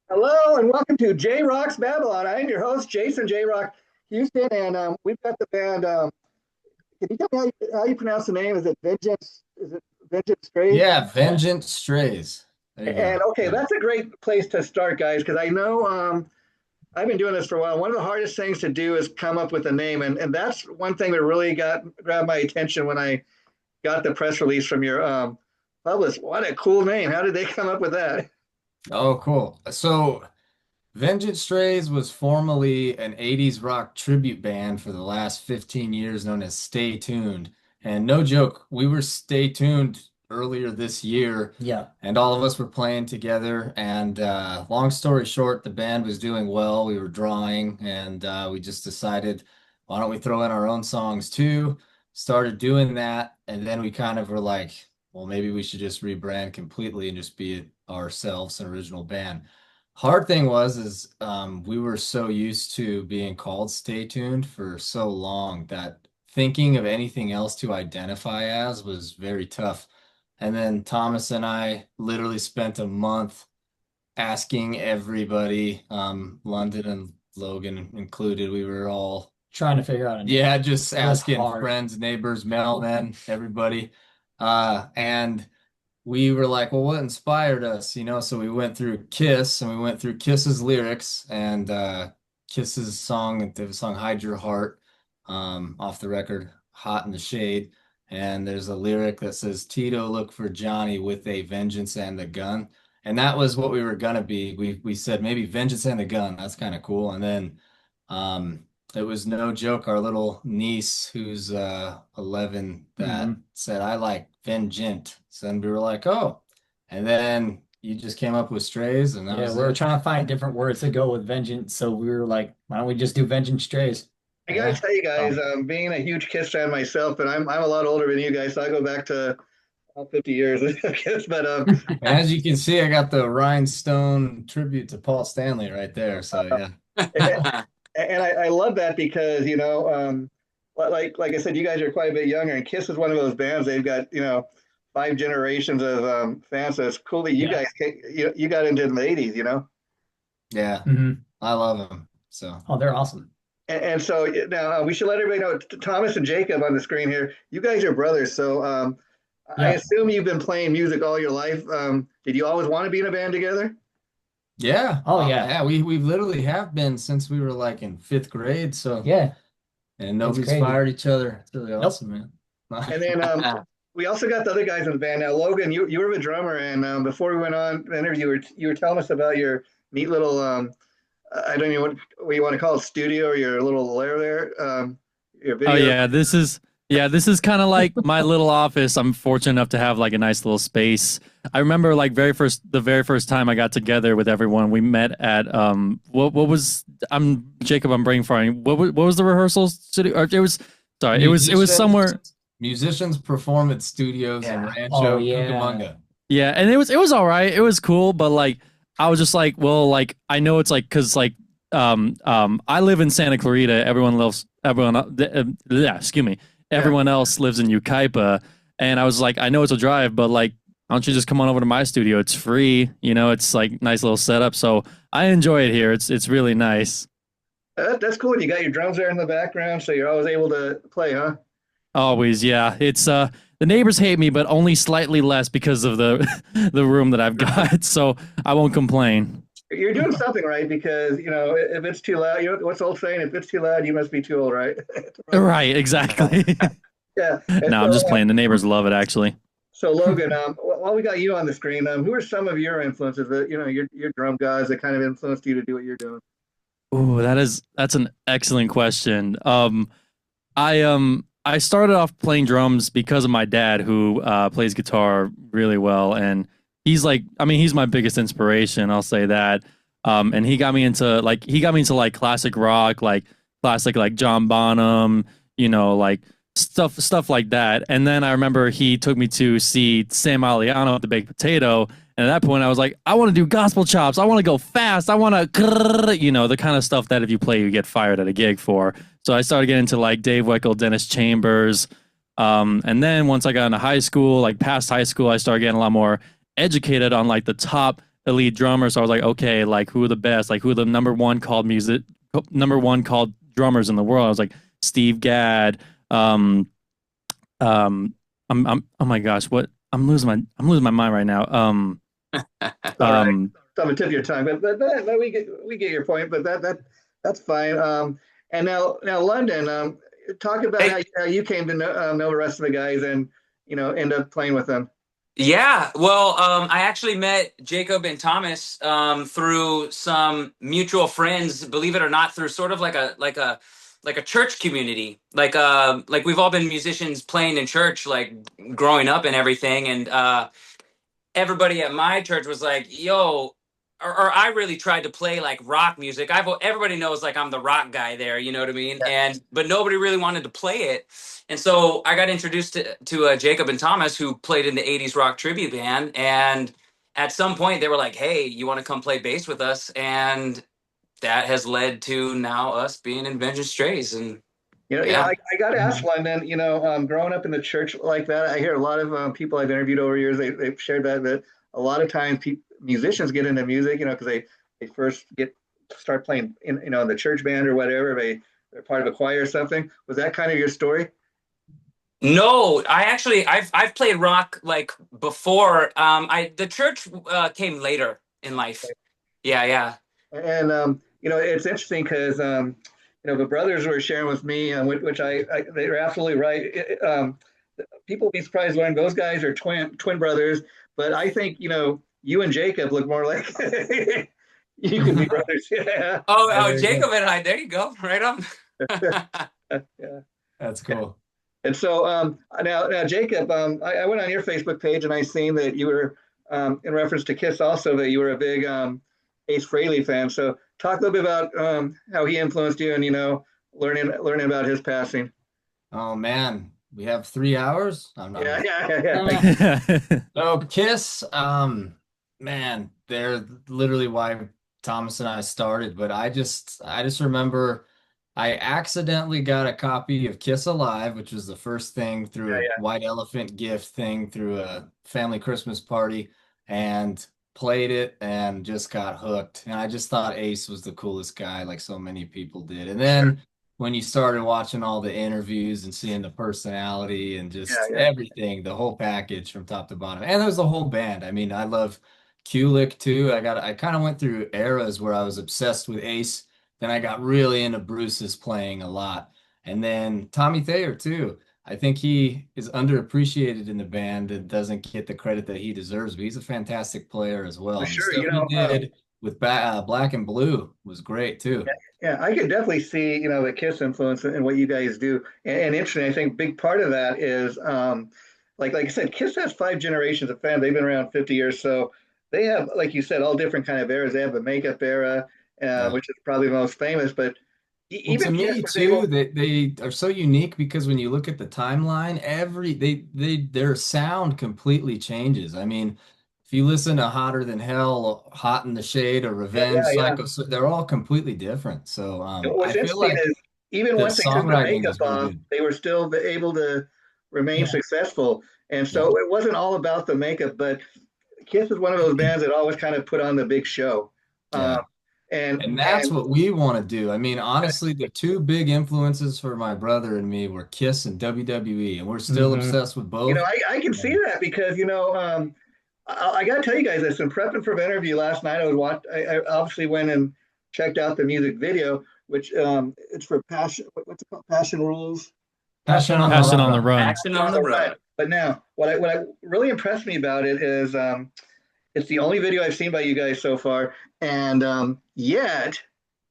Hello and welcome to JRock's Babylon. I am your host, Jason JRock Houston, and we've got the band. Can you tell me how you pronounce the name? Is it Vengeance? Is it Vengeance Strays? Yeah, Vengent strays. There you And go. okay, Yeah. that's a great place to start, guys, because I know I've been doing this for a while. One of the hardest things to do is come up with a name, and that's one thing that really grabbed my attention when I got the press release from your published. What a cool name! How did they come up with that? Oh, cool. So Vengent Strays was formerly an 80s rock tribute band for the last 15 years known as Stay Tuned. And no joke, we were Stay Tuned earlier this year, Yeah. and all of us were playing together. And long story short, the band was doing well. We were drawing, and we just decided, why don't we throw in our own songs too? Started doing that, and then we kind of were like, well, maybe we should just rebrand completely and just be ourselves, an original band. Hard thing was is we were so used to being called Stay Tuned for so long that thinking of anything else to identify as was very tough. And then Thomas and I literally spent a month asking everybody, London and Logan included. We were all, Trying to figure out a name. yeah, just It was asking hard. friends, neighbors, mailmen, everybody. And we were like, well, what inspired us? So we went through Kiss and we went through Kiss's lyrics and Kiss's song, the song Hide Your Heart, off the record, Hot in the Shade. And there's a lyric that says, Tito, look for Johnny with a vengeance and a gun. And that was what we were gonna be. We said maybe vengeance and a gun. That's kind of cool. And then it was no joke. Our little niece, who's 11, that said, I like Vengent. So then we were like, oh. And then you just came up with strays, and that Yeah, was we were it. trying to find different words to go with vengeance. So we were like, why don't we just do vengeance strays? I gotta Yeah. tell you guys, Oh, being a huge Kiss fan myself, but I'm a lot older than you guys, so I go back to 50 years of Kiss. But And as you can see, I got the rhinestone tribute to Paul Stanley right there. So yeah. and I love that because like I said, you guys are quite a bit younger, and Kiss is one of those bands. They've got five generations of fans. So it's cool that you yeah. guys you got into the '80s, you know. Yeah. I love him. So Oh, they're awesome. And so now we should let everybody know Thomas and Jacob on the screen here. You guys are brothers, so I Yeah. assume you've been playing music all your life. Did you always want to be in a band together? yeah. Oh, yeah. Yeah, we literally have been since we were like in fifth grade. So Yeah. and It's nobody's crazy. fired each other. It's really Nope. awesome, man. And then we also got the other guys in the band. Now, Logan, you were the drummer, and before we went on the interview, you were telling us about your neat little I don't know what you want to call it, studio or your little lair there. Your Oh video. yeah, this is kind of like my little office. I'm fortunate enough to have like a nice little space. I remember like the very first time I got together with everyone, we met at what was I'm Jacob, I'm brain farting. What was the rehearsal studio? Or it was sorry, it was somewhere. Musicians Performance Studios in Yeah. Rancho Oh, yeah. Cucamonga. Yeah, and it was all right. It was cool, but like I was just like, well, like I know it's like because like I live in Santa Clarita. Excuse me. Everyone else lives in Ukaipa, and I was like, I know it's a drive, but like, why don't you just come on over to my studio? It's free, it's like nice little setup. So I enjoy it here. It's really nice. That's cool. You got your drums there in the background, so you're always able to play, huh? Always, yeah. It's the neighbors hate me, but only slightly less because of the the room that I've got. So I won't complain. You're doing something right because if it's too loud, what's the old saying? If it's too loud, you must be too old, right? Right, exactly. Yeah. And No, I'm so, just playing. The neighbors love it, actually. so Logan, while we got you on the screen, who are some of your influences that your drum guys that kind of influenced you to do what you're doing? Ooh, that's an excellent question. I started off playing drums because of my dad, who plays guitar really well, and he's my biggest inspiration. I'll say that. And he got me into classic rock, like classic like John Bonham, like stuff like that. And then I remember he took me to see Sam Aliano at the Baked Potato. And at that point, I was like, I want to do gospel chops. I want to go fast. I want to, the kind of stuff that if you play, you get fired at a gig for. So I started getting into like Dave Weckl, Dennis Chambers. And then once I got into high school, like past high school, I started getting a lot more educated on like the top elite drummers. So I was like, okay, like who are the best? Like who are the number one called drummers in the world? I was like Steve Gadd. Oh my gosh, what I'm losing my mind right now. All right. So I'm gonna tip your tongue, but we get your point. But that's fine. And now London. Talk about Hey, how you came to know the rest of the guys and end up playing with them. yeah, well, I actually met Jacob and Thomas through some mutual friends, believe it or not, through sort of like a church community. Like we've all been musicians playing in church, like growing up and everything. And everybody at my church was like, yo, or I really tried to play like rock music. Everybody knows like I'm the rock guy there, you know what I mean? But nobody really wanted to play it. And so I got introduced to Jacob and Thomas, who played in the 80s rock tribute band. And at some point they were like, hey, you want to come play bass with us? And that has led to now us being in Vengeance Strays. And yeah. I got to ask London, growing up in the church like that, I hear a lot of people I've interviewed over years, they've shared that a lot of times musicians get into music, because they first start playing in the church band or whatever, they're part of a choir or something. Was that kind of your story? No, I've played rock like before. The church came later in life. Yeah. And it's interesting because the brothers were sharing with me, which they're absolutely right. People be surprised to learn those guys are twin brothers, but I think you and Jacob look more like you could be brothers. Yeah. Oh, Jacob and I. There you go. Right on. Yeah. That's cool. And so now Jacob, I went on your Facebook page and I seen that you were in reference to Kiss also that you were a big Ace Frehley fan. So talk a little bit about how he influenced you and learning about his passing. Oh man, we have 3 hours. I'm not. Yeah. So Kiss, man, they're literally why Thomas and I started. But I just remember I accidentally got a copy of Kiss Alive, which was the first thing through a White Elephant gift thing through a family Christmas party, and played it and just got hooked. And I just thought Ace was the coolest guy, like so many people did. And then when you started watching all the interviews and seeing the personality and just everything, the whole package from top to bottom. And there's the whole band. I mean, I love Kulik too. I kind of went through eras where I was obsessed with Ace. Then I got really into Bruce's playing a lot. And then Tommy Thayer too. I think he is underappreciated in the band and doesn't get the credit that he deserves, but he's a fantastic player as well. For sure. The stuff he did with Black and Blue was great too. Yeah, I could definitely see, the Kiss influence in what you guys do. And interesting, I think a big part of that is, like I said, Kiss has 5 generations of fans. They've been around 50 years. So they have, like you said, all different kind of eras. They have the makeup era, which is probably the most famous, but even to me too, they are so unique because when you look at the timeline, their sound completely changes. I mean, if you listen to Hotter Than Hell, Hot in the Shade, or Revenge, Psycho, they're all completely different. So what's interesting is even once they took the makeup off, they were still able to remain successful. And so it wasn't all about the makeup, but Kiss is one of those bands that always kind of put on the big show. And that's what we want to do. I mean, honestly, the 2 big influences for my brother and me were Kiss and WWE, and we're still obsessed with both. I can see that because I got to tell you guys this. In prepping for the interview last night, I obviously went and checked out the music video, which it's for Passion. What's it called? Passion Rules. Passion on the Run. Passion on the Run. But now, what really impressed me about it is it's the only video I've seen by you guys so far, and yet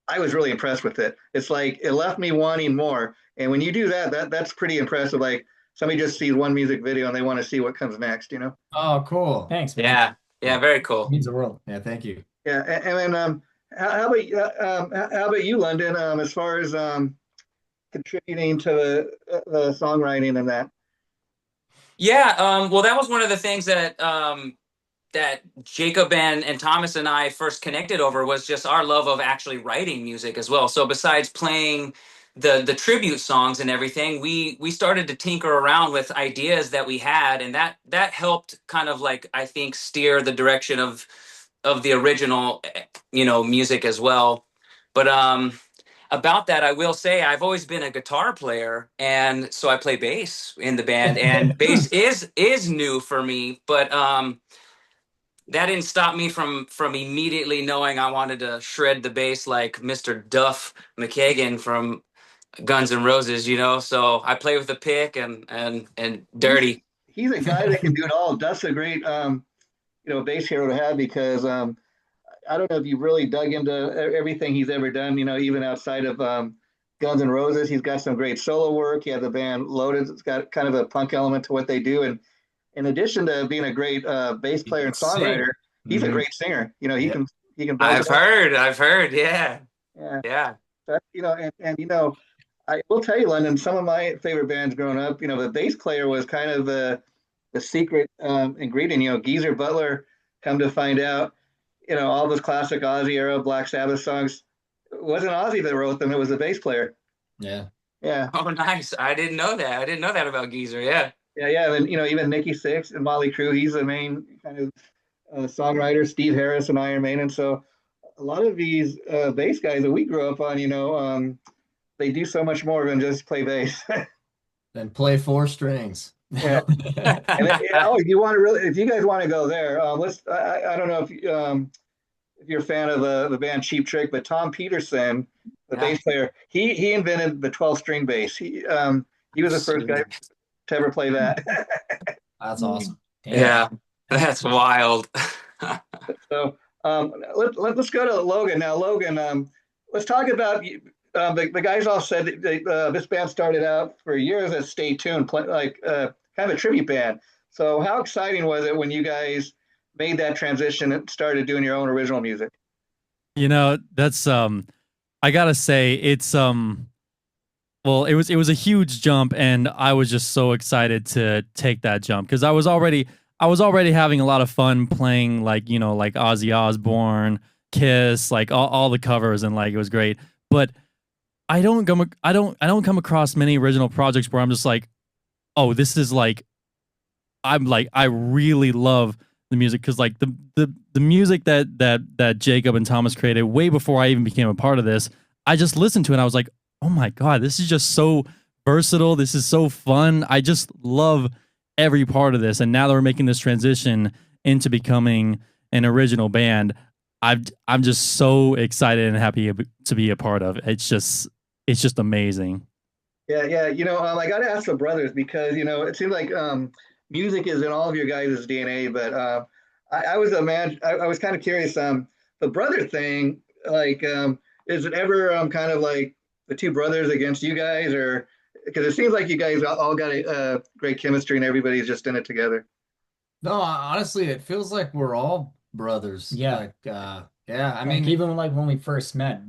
I was really impressed with it. It's like it left me wanting more. And when you do that's pretty impressive. Like somebody just sees one music video and they want to see what comes next. Oh, cool! Thanks, man. Yeah, very cool. It means the world. Yeah, thank you. Yeah, and then how about you, London? As far as contributing to the songwriting and that. Yeah, well, that was one of the things that that Jacob and Thomas and I first connected over was just our love of actually writing music as well. So besides playing the tribute songs and everything, we started to tinker around with ideas that we had, and that helped kind of like I think steer the direction of of the original, music as well. But about that, I will say I've always been a guitar player, and so I play bass in the band, and bass is new for me. But that didn't stop me from immediately knowing I wanted to shred the bass like Mr. Duff McKagan from Guns N' Roses, So I play with the pick and dirty. He's a guy that can do it all. That's a great bass hero to have because I don't know if you've really dug into everything he's ever done. Even outside of Guns N' Roses, he's got some great solo work. He has the band Loaded. It's got kind of a punk element to what they do, and in addition to being a great bass player and songwriter, he's a great singer. He can. I've heard. Yeah. Yeah. But, I will tell you, London. Some of my favorite bands growing up, the bass player was kind of the secret ingredient. Geezer Butler. Come to find out, all those classic Ozzy era Black Sabbath songs. It wasn't Ozzy that wrote them; it was the bass player. Yeah. Yeah. Oh, nice. I didn't know that about Geezer. Yeah. Yeah. And even Nikki Sixx and Motley Crue, he's the main kind of songwriter. Steve Harris and Iron Maiden. So a lot of these bass guys that we grew up on, they do so much more than just play bass. Then play 4 strings. Yeah. And if you want to if you guys want to go there, I don't know if you're a fan of the band Cheap Trick, but Tom Peterson, the bass player, he invented the 12-string bass. He was the first guy to ever play that. That's awesome. Yeah, that's wild. So let's go to Logan now. Logan, let's talk about the guys all said that this band started out for years as Stay Tuned, kind of a tribute band. So how exciting was it when you guys made that transition and started doing your own original music? That's I gotta say it's well, it was a huge jump, and I was just so excited to take that jump because I was already having a lot of fun playing like Ozzy Osbourne, Kiss, like all the covers, and it was great. But I don't come across many original projects where I'm just like, oh, this is I really love the music because the music that Jacob and Thomas created way before I even became a part of this, I just listened to it and I was like, oh my God, this is just so versatile. This is so fun. I just love every part of this. And now that we're making this transition into becoming an original band, I'm just so excited and happy to be a part of it. It's just amazing. Yeah. I got to ask the brothers because it seems like music is in all of your guys' DNA. But I was I was kind of curious. The brother thing, is it ever kind of like the two brothers against you guys, or because it seems like you guys all got a great chemistry and everybody's just in it together? No, honestly, it feels like we're all brothers. Yeah. Yeah. I mean, even when we first met,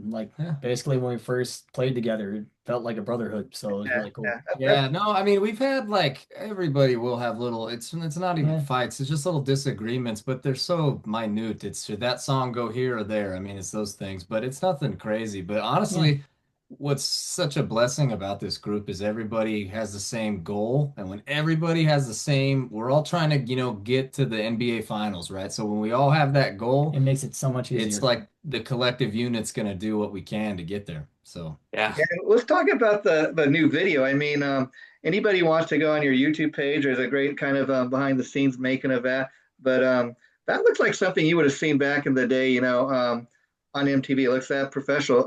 basically when we first played together, it felt like a brotherhood. So it was really cool. Yeah, no, I mean, we've had everybody will have little, it's not even fights, it's just little disagreements, but they're so minute. It's should that song go here or there? I mean, it's those things, but it's nothing crazy. But honestly, what's such a blessing about this group is everybody has the same goal. And when everybody has the same, we're all trying to, get to the NBA finals, right? So when we all have that goal, it makes it so much easier. It's like the collective unit's going to do what we can to get there. So, yeah. Let's talk about the new video. I mean, anybody wants to go on your YouTube page, there's a great kind of behind the scenes making of that. But that looks like something you would have seen back in the day, on MTV. It looks that professional.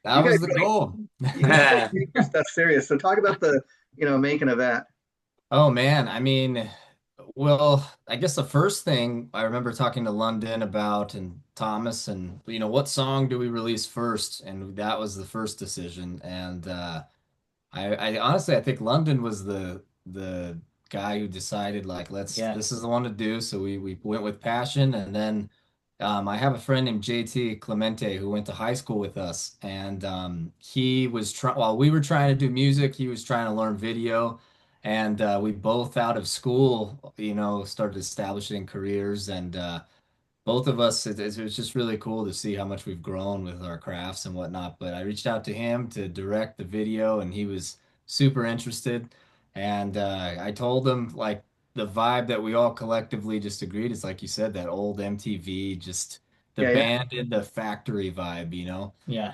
That was the goal. That's serious. So talk about the, making of that. Oh man. I mean, well, I guess the first thing I remember talking to London about and Thomas and, what song do we release first? And that was the first decision. And I honestly, I think London was the guy who decided this is the one to do. So we went with Passion. And then I have a friend named JT Clemente who went to high school with us, and he was while we were trying to do music, he was trying to learn video, and we both out of school, started establishing careers, and both of us, it was just really cool to see how much we've grown with our crafts and whatnot. But I reached out to him to direct the video, and he was super interested, and I told him the vibe that we all collectively just agreed is like you said, that old MTV, just the Yeah, band in the factory vibe, you know? Yeah.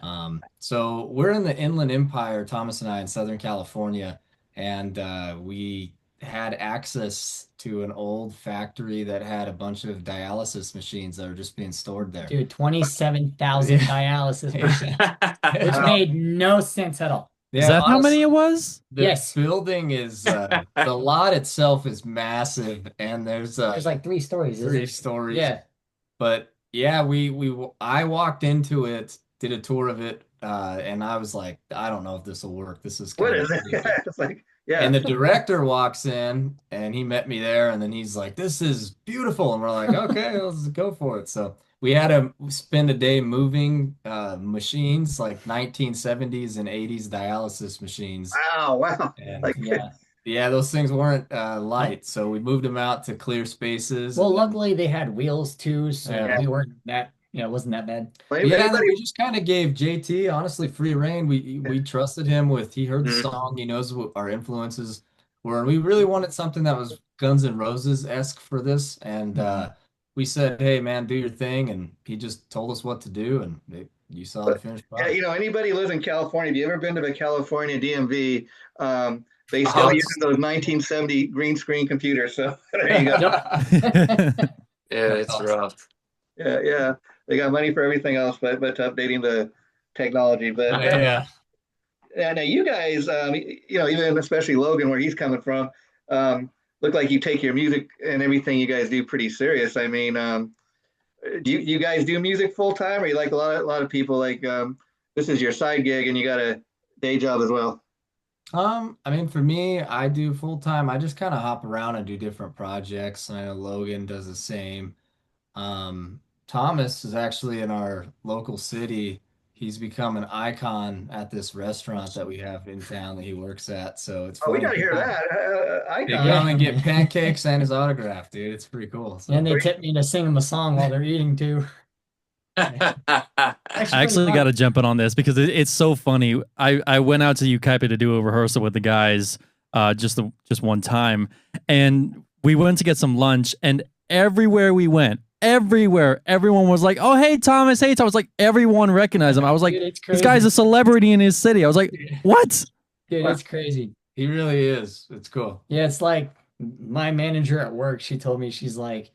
So we're in the Inland Empire, Thomas and I, in Southern California, and we had access to an old factory that had a bunch of dialysis machines that were just being stored there. Dude, 27,000 dialysis machines, which Wow. made no sense at all. Is that how many it was? The Yes. building is the lot itself is massive, and there's There's like 3 stories, isn't three it? stories. Yeah. But yeah, I walked into it, did a tour of it, and I was like, I don't know if this will work. This is What kind is of it? crazy. It's like, yeah. And the director walks in and he met me there, and then he's like, "This is beautiful." And we're like, "Okay, let's go for it." So we had to spend a day moving machines, like 1970s and 80s dialysis machines. Wow. And Like, yeah, those things weren't light. So we moved them out to clear spaces. Well, and then- luckily they had wheels too, so Yeah. we weren't that, it wasn't that bad. well, Yeah, anybody- we just kind of gave JT honestly free reign. We trusted him with he heard the Mhm. song, he knows what our influences were. We really wanted something that was Guns N' Roses-esque for this, and we said, "Hey man, do your thing," and he just told us what to do, and you saw the finished yeah, product. anybody who lives in California, have you ever been to the California DMV? They still Oh, use those 1970 green screen computers. So there you go. yeah, it's awesome. rough. Yeah. They got money for everything else, but updating the technology. But Yeah. yeah, now you guys, even especially Logan, where he's coming from, look like you take your music and everything you guys do pretty serious. I mean, do you guys do music full time, or you like a lot of people like this is your side gig and you got a day job as well? I mean, for me, I do full time. I just kind of hop around and do different projects. And I know Logan does the same. Thomas is actually in our local city. He's become an icon at this restaurant that we have in town that he works at. So it's Oh, we funny. got to hear that. They Icon. come and get pancakes and his autograph, dude. It's pretty cool. So. And they tip me to sing them a song while they're eating too. I actually got to jump in on this because it's so funny. I went out to Ukaipa to do a rehearsal with the guys just one time, and we went to get some lunch, and everywhere we went, everyone was like, "Oh, hey Thomas, hey Thomas!" Like everyone recognized him. I was like, Dude, it's "This guy's crazy. a celebrity in his city." I was like, "What?" Dude, it's crazy. He really is. It's cool. Yeah, it's like my manager at work, she told me, she's like,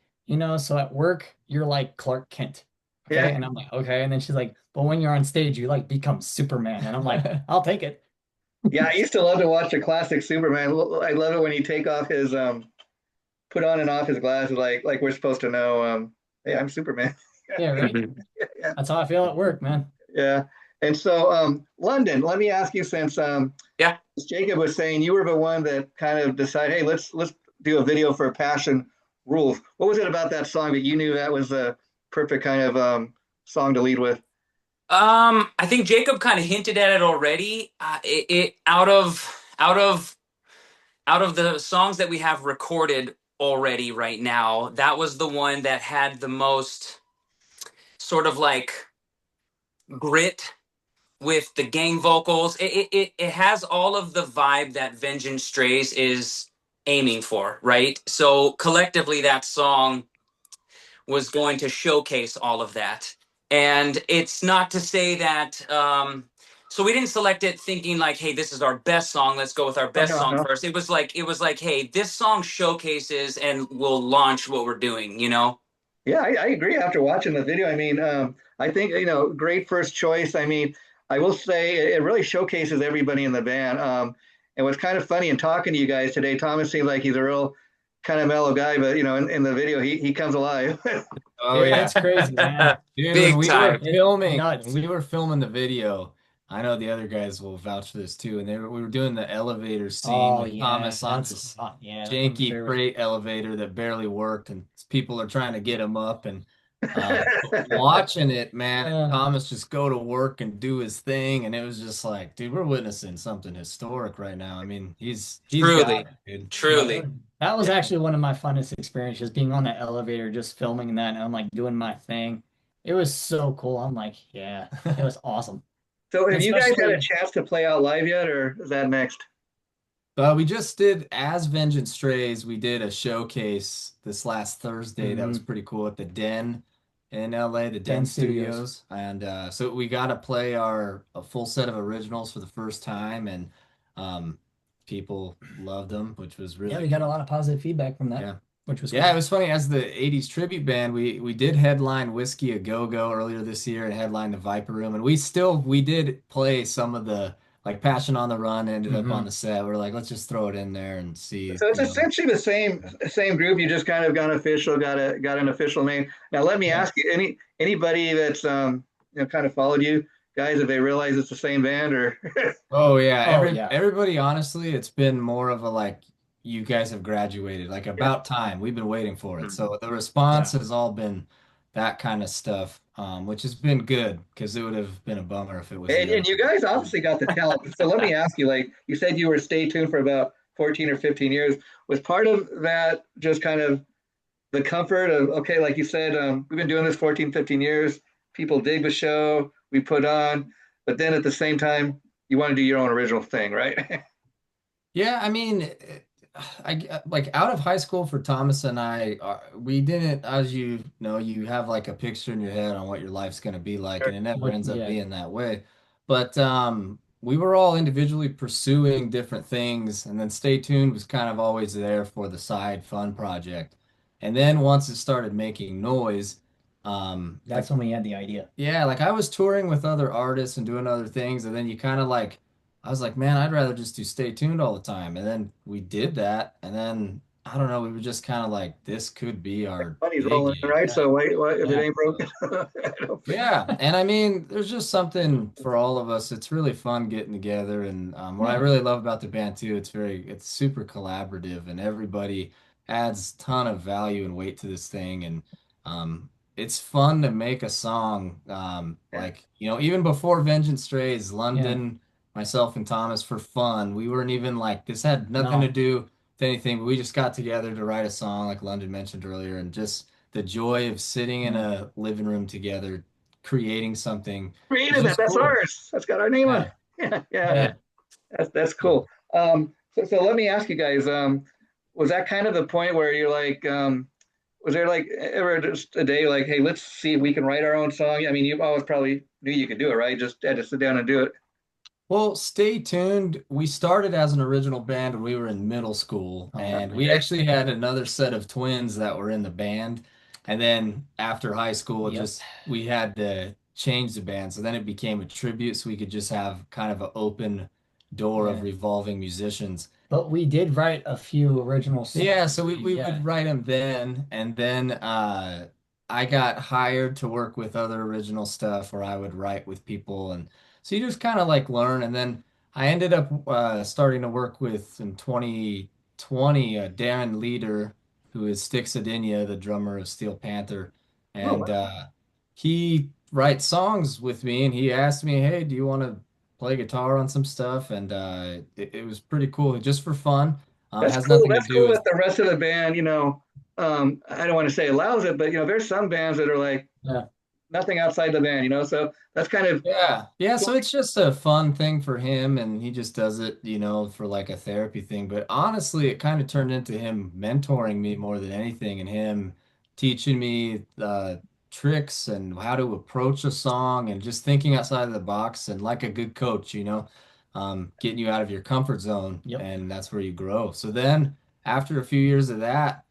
so at work, you're like Clark Kent. Okay. Yeah. And I'm like, okay. And then she's like, but when you're on stage, you like become Superman. And I'm like, I'll take it. Yeah, I used to love to watch a classic Superman. I love it when he take off his put on and off his glasses, like we're supposed to know. Hey, I'm Superman. Yeah, right. Yeah. That's how I feel at work, man. Yeah. And so, London, let me ask you, since Yeah. Jacob was saying you were the one that kind of decided, hey, let's do a video for Passion Rules. What was it about that song that you knew that was the perfect kind of song to lead with? I think Jacob kind of hinted at it already. It out of the songs that we have recorded already right now, that was the one that had the most sort of like grit with the gang vocals. It has all of the vibe that Vengeance Strays is aiming for, right? So collectively, that song was going to showcase all of that. And it's not to say that so we didn't select it thinking like, hey, this is our best song, let's go with our best song first. It was like, hey, this song showcases and will launch what we're doing, Yeah, I agree after watching the video. I mean, I think, great first choice. I mean, I will say it really showcases everybody in the band. And what's kind of funny in talking to you guys today, Thomas seems like he's a real kind of mellow guy, but in the video he comes alive. Oh Dude, yeah, it's crazy, man. dude. Big When we time. were filming, Nuts. when we were filming the video. I know the other guys will vouch for this too. And we were doing the elevator scene with Thomas on this that's janky my favorite. freight elevator that barely worked, and people are trying to get him up. And watching it, man, Yeah. Thomas just go to work and do his thing, and it was just like, dude, we're witnessing something historic right now. I mean, he's Truly. got it, dude. Truly. That was actually one of my funnest experiences, being on that elevator, just filming that, and I'm like doing my thing. It was so cool. I'm like, yeah, it was awesome. So have you guys had a Especially- chance to play out live yet, or is that next? But we just did, as Vengeance Strays, we did a showcase this last Thursday that was pretty cool at the Den in LA, the Den Studios. And so we got to play a full set of originals for the first time, and people loved them, which was really we got a lot of positive feedback from that. Yeah. Which was Yeah, cool. it was funny. As the 80s tribute band, we did headline Whiskey A Go Go earlier this year and headline the Viper Room. And we did play some of the, like, Passion on the Run ended up on the set. We're like, let's just throw it in there and see. So it's essentially the same group. You just kind of got an official name. Now let me ask you, anybody that's kind of followed you guys, if they realize it's the same band or Oh yeah, everybody, honestly, it's been more of a like, you guys have graduated, like about time. We've been waiting for it. So the response has all been that kind of stuff, which has been good, because it would have been a bummer if it was. And you guys obviously got the talent. So let me ask you, like you said, you were Stay Tuned for about 14 or 15 years. Was part of that just kind of the comfort of, okay, like you said, we've been doing this 14, 15 years. People dig the show we put on, but then at the same time, you want to do your own original thing, right? Yeah, I mean, I like, out of high school for Thomas and I, we didn't, as you know, you have like a picture in your head on what your life's going to be like, and it never ends up being that way. But we were all individually pursuing different things, and then Stay Tuned was kind of always there for the side fun project. And then once it started making noise, that's when we had the idea. Yeah, like I was touring with other artists and doing other things, and then you kind of like, I was like, man, I'd rather just do Stay Tuned all the time. And then we did that, and then I don't know, we were just kind of like, this could be our Money's big rolling, gig. right? So wait, if it ain't broken. Yeah, and I mean, there's just something for all of us. It's really fun getting together, and what I really love about the band too, it's super collaborative, and everybody adds ton of value and weight to this thing, and it's fun to make a song. Like, even before Vengeance Strays, London, myself and Thomas, for fun, we weren't even like, this had nothing to do with anything, but we just got together to write a song, like London mentioned earlier, and just the joy of sitting in a living room together, creating something. Created that. That's ours. That's got our name on it. Yeah. That's cool. So let me ask you guys, was that kind of the point where you're like, was there like ever just a day like, hey, let's see if we can write our own song? I mean, you always probably knew you could do it, right? Just had to sit down and do it. Well, Stay Tuned, we started as an original band when we were in middle school, and we actually had another set of twins that were in the band. And then after high school, we had to change the band. So then it became a tribute, so we could just have kind of an open door of revolving musicians. But we did write a few original songs. Yeah, so we would write them then, and then I got hired to work with other original stuff, or I would write with people, and so you just kind of like learn. And then I ended up starting to work with, in 2020, Darren Leader, who is Styx Adinia, the drummer of Steel Panther, and he writes songs with me, and he asked me, hey, do you want to play guitar on some stuff? And it was pretty cool, just for fun. That's has cool. nothing That's to do cool with that the rest of the band, I don't want to say allows it, but there's some bands that are like nothing outside the band, so that's kind of yeah. So it's just a fun thing for him, and he just does it, for like a therapy thing. But honestly, it kind of turned into him mentoring me more than anything, and him teaching me tricks and how to approach a song, and just thinking outside of the box, and like a good coach, getting you out of your comfort zone, and that's where you grow. So then after a few years of that,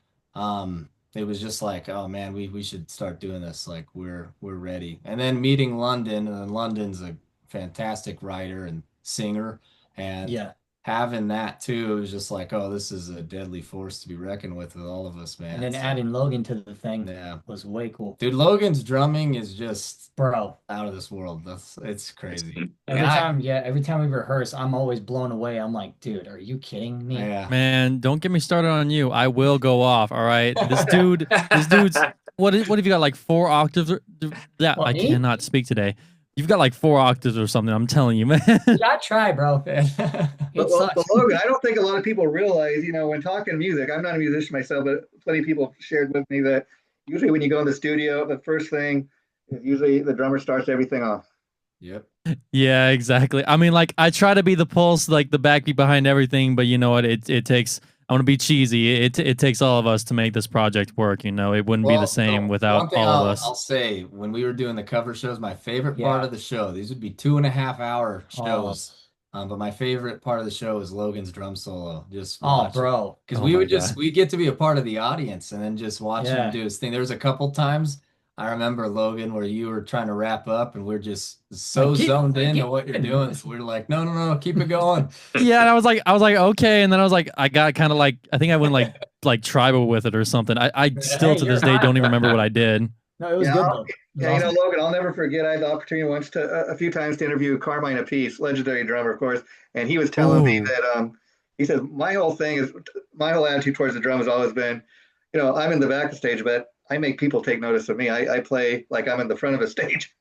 it was just like, oh man, we should start doing this. Like, we're ready. And then meeting London, and London's a fantastic writer and singer, and having that too, it was just like, oh, this is a deadly force to be reckoned with all of us, man. And then adding Logan to the thing was way cool. Dude, Logan's drumming is just out of this world. It's crazy. Every time we rehearse, I'm always blown away. I'm like, dude, are you kidding me? Yeah. Man, don't get me started on you. I will go off. All right, this dude's what have you got, like 4 octaves? I cannot speak today. You've got like 4 octaves or something. I'm telling you, man. I try, bro. But Logan, I don't think a lot of people realize, when talking music, I'm not a musician myself, but plenty of people shared with me that usually when you go in the studio, the first thing is usually the drummer starts everything off. Yep. Yeah, exactly. I mean, like I try to be the pulse, like the backbeat behind everything, but you know what? It takes. I want to be cheesy. It takes all of us to make this project work. You know, it wouldn't be the Well, same the without one thing all of I'll us. say, when we were doing the cover shows, my favorite part Yeah. of the show, these would be 2.5 hour Oh, shows. But my favorite part of the show is Logan's drum solo. Just oh, watch it. bro. Because Oh we my would just God. we get to be a part of the audience and then just watch him Yeah. do his thing. There was a couple times I remember, Logan, where you were trying to wrap up and we're just so Like, keep- zoned like, into keep what you're moving. doing. So we're like, no, keep it going. Yeah, and I was like, okay, and then I was like, I got kind of like, I think I went like tribal with it or something. I still Hey, to you're this day don't fine. even remember what I did. No, it was Yeah, good though. It was yeah, you know, awesome. Logan, I'll never forget. I had the opportunity once to a few times to interview Carmine Appice, legendary drummer, of course, and he was telling me Ooh. that he said my whole attitude towards the drum has always been, you know, I'm in the back of the stage, but I make people take notice of me. I play like I'm in the front of a stage.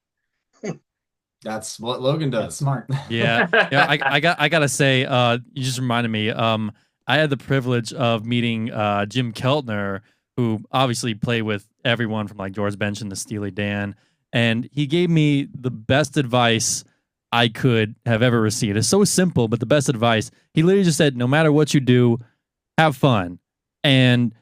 That's what Logan That's does. smart. Yeah, yeah. I gotta say, you just reminded me. I had the privilege of meeting Jim Keltner, who obviously played with everyone from like George Benson to Steely Dan, and he gave me the best advice I could have ever received. It's so simple, but the best advice. He literally just said, "No matter what you do, have fun." And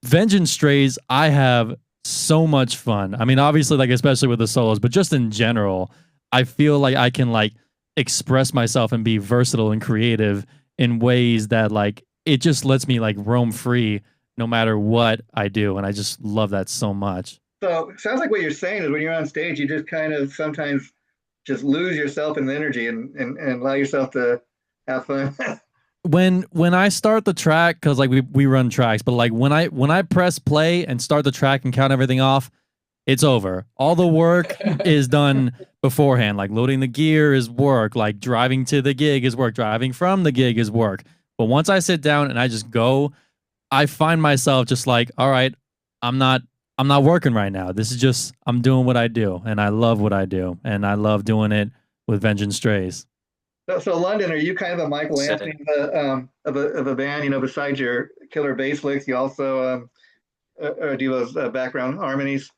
Vengeance Strays, I have so much fun. I mean, obviously, like especially with the solos, but just in general, I feel like I can like express myself and be versatile and creative in ways that like it just lets me like roam free no matter what I do, and I just love that so much. So it sounds like what you're saying is when you're on stage, you just kind of sometimes just lose yourself in the energy and allow yourself to have fun. When I start the track, because like we run tracks, but like when I press play and start the track and count everything off, it's over. All the work is done beforehand. Like loading the gear is work. Like driving to the gig is work. Driving from the gig is work. But once I sit down and I just go, I find myself just like, all right, I'm not working right now. This is just I'm doing what I do, and I love what I do, and I love doing it with Vengeance Strays. So London, are you kind of a Michael Anthony of a band? You know, besides your killer bass licks, you also do those background harmonies.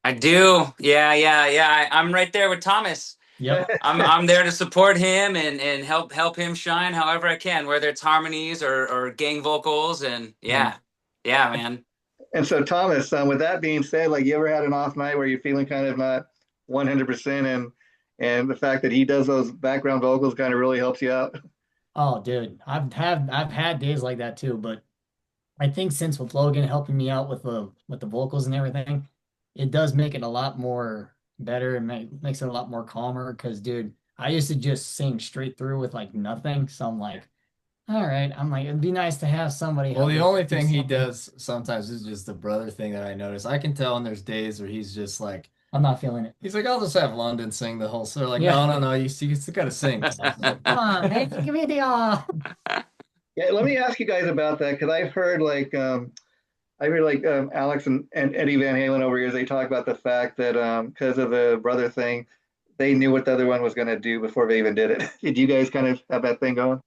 I do. Yeah. I'm right there with Thomas. Yep. I'm there to support him and help him shine however I can, whether it's harmonies or gang vocals, and yeah, man. And so Thomas, with that being said, like you ever had an off night where you're feeling kind of not 100%, and the fact that he does those background vocals kind of really helps you out. Oh, dude, I've had days like that too, but I think since with Logan helping me out with the vocals and everything, it does make it a lot more better and makes it a lot more calmer. Because, dude, I used to just sing straight through with like nothing. So I'm like, all right, I'm like, it'd be nice to have somebody Well, help the me only do thing he something. does sometimes is just the brother thing that I notice. I can tell, and there's days where he's just like, I'm not feeling it. he's like, I'll just have London sing the whole. So they're like, Yeah. no, you still got to sing. Come on, man, give me the Yeah, let me ask you guys about that because I heard like Alex and Eddie Van Halen over years. They talk about the fact that because of the brother thing, they knew what the other one was going to do before they even did it. Did you guys kind of have that thing going?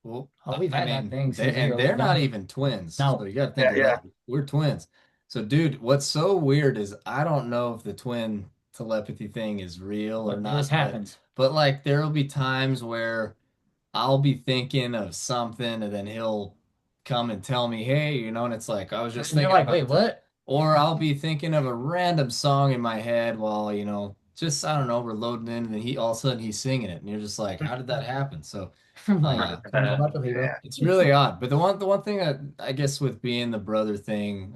Well, Oh, we've had that thing since we and were they're not young. even twins. No. So you got to think of Yeah. that. We're twins. So, dude, what's so weird is I don't know if the twin telepathy thing is real or But not. this happens. But like, there will be times where I'll be thinking of something, and then he'll come and tell me, "Hey, and it's like I was just And you're thinking like, about wait, what? Or I'll be thinking of a random song in my head while, just I don't know, we're loading in, and then all of a sudden he's singing it, and you're just like, how did that happen? So I'm like, telepathy, bro. it's really odd. But the one thing that I guess with being the brother thing,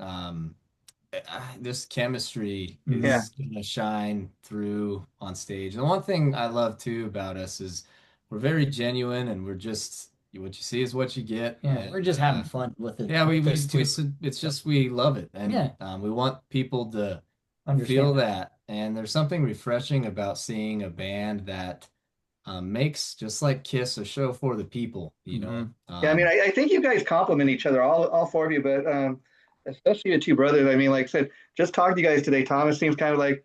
this chemistry Yeah. is gonna shine through on stage. And the one thing I love too about us is we're very genuine, and we're just what you see is what you get. Yeah, And, we're just having fun with it. yeah, This too. it's just we love it, and Yeah. we want people to Understand feel that. And there's something refreshing about seeing a band that makes just like Kiss a show for the people. Yeah, I mean, I think you guys complement each other, all four of you, but especially the two brothers. I mean, like I said, just talking to you guys today, Thomas seems kind of like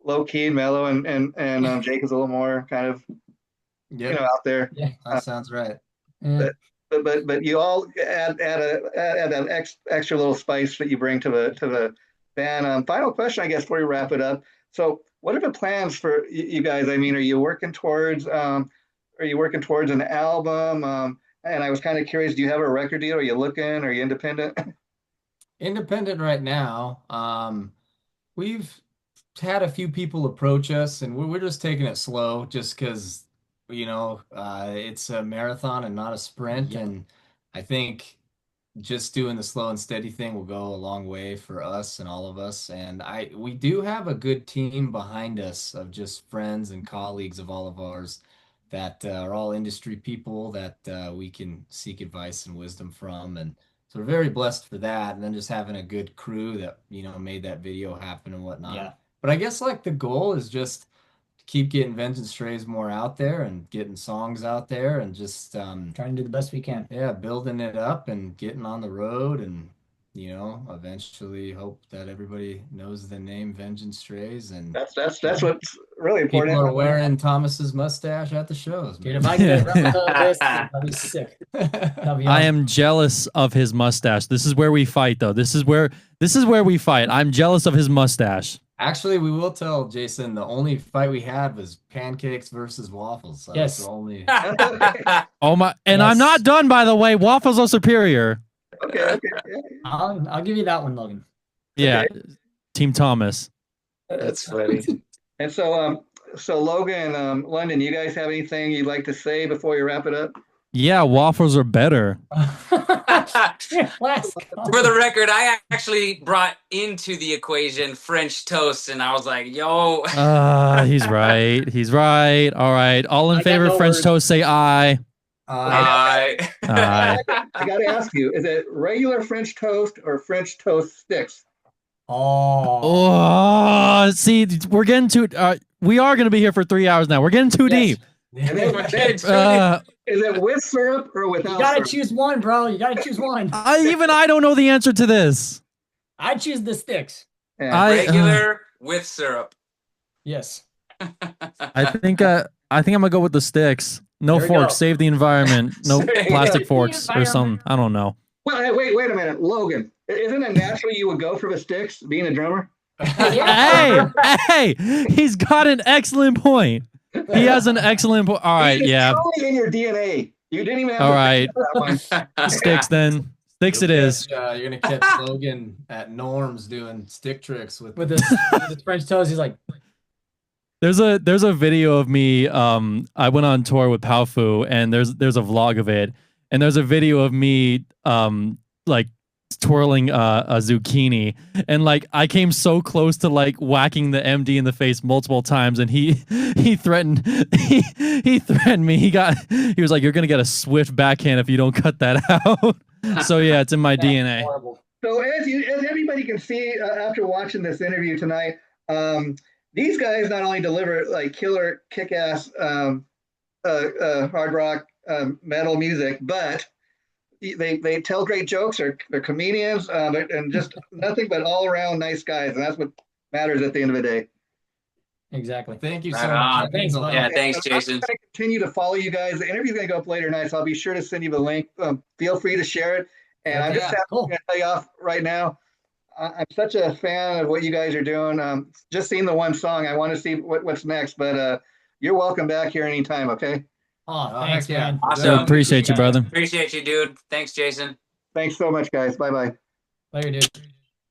low key and mellow, and Jake is a little more kind of Yep, out there. Yeah. that sounds right. Yeah. But you all add that extra little spice that you bring to the band. Final question, I guess, before we wrap it up. So what are the plans for you guys? I mean, are you working towards an album? And I was kind of curious, do you have a record deal? Are you looking? Are you independent? Independent right now. We've had a few people approach us, and we're just taking it slow, just because it's a marathon and not a sprint. Yep. And I think just doing the slow and steady thing will go a long way for us and all of us. And we do have a good team behind us of just friends and colleagues of all of ours that are all industry people that we can seek advice and wisdom from. And so we're very blessed for that. And then just having a good crew that, made that video happen and whatnot. Yeah. But I guess like the goal is just to keep getting Vengeance Strays more out there and getting songs out there and just Trying to do the best we can. yeah, building it up and getting on the road and eventually hope that everybody knows the name Vengeance Strays and That's what's really important. people are wearing Thomas's mustache at the shows, Dude, man. if I get a replica of this, that'd be sick. That'd be I awesome. am jealous of his mustache. This is where we fight, though. This is where we fight. I'm jealous of his mustache. Actually, we will tell Jason the only fight we had was pancakes versus waffles. That was Yes. the only. Oh my! And Yes. I'm not done, by the way. Waffles are superior. Okay. I'll give you that one, Logan. Yeah, Team Thomas. That's funny. And so Logan, London, you guys have anything you'd like to say before you wrap it up? Yeah, waffles are better. Last For the record, I actually brought into the equation French toast, and I was like, "Yo, He's right. He's right. All right. All in I got favor of no French words. toast, say aye. I Aye. I got to ask you, is it regular French toast or French toast sticks? Oh, Oh, see, we're getting too. We are going to be here for 3 hours now. We're getting too Yes. deep. And then, It's is it with syrup or without you gotta syrup? choose one, bro. You gotta choose one. I don't know the answer to this. I choose the sticks. Yeah. regular with syrup." Yes. I think I'm gonna go with the sticks. No There we forks. go. Save the environment. No Save the plastic forks or environment. something. I don't know. Well, hey, wait a minute, Logan. Isn't it naturally you would go for the sticks, being a drummer? Hey, he's got an excellent point. He has an excellent point. All right, It's yeah. totally in your DNA. You didn't even have All to right. think about that one. Sticks then. Sticks it is. You're gonna catch Logan at Norm's doing stick tricks with With the French toast, he's like, There's a video of me. I went on tour with Powfu, and there's a vlog of it, and there's a video of me like twirling a zucchini, and like I came so close to like whacking the MD in the face multiple times, and he threatened he threatened me. He was like, "You're gonna get a swift backhand if you don't cut that out." So yeah, it's in my DNA. horrible. So as everybody can see after watching this interview tonight, these guys not only deliver like killer, kick-ass hard rock metal music, but they tell great jokes. They're comedians, and just nothing but all around nice guys, and that's what matters at the end of the day. Exactly. Thank you so Right much. on. That means a lot. Yeah, thanks, I'm Jason. going to continue to follow you guys. The interview's going to go up later tonight, so I'll be sure to send you the link. Feel free to share it. And I'm just Yeah, cool. going to tell you off right now. I'm such a fan of what you guys are doing. Just seeing the one song, I want to see what's next. But you're welcome back here anytime. Okay. Oh, Oh, thanks, heck yeah. man. Awesome. So appreciate you, brother. Appreciate you, dude. Thanks, Jason. Thanks so much, guys. Bye bye. Later, dude.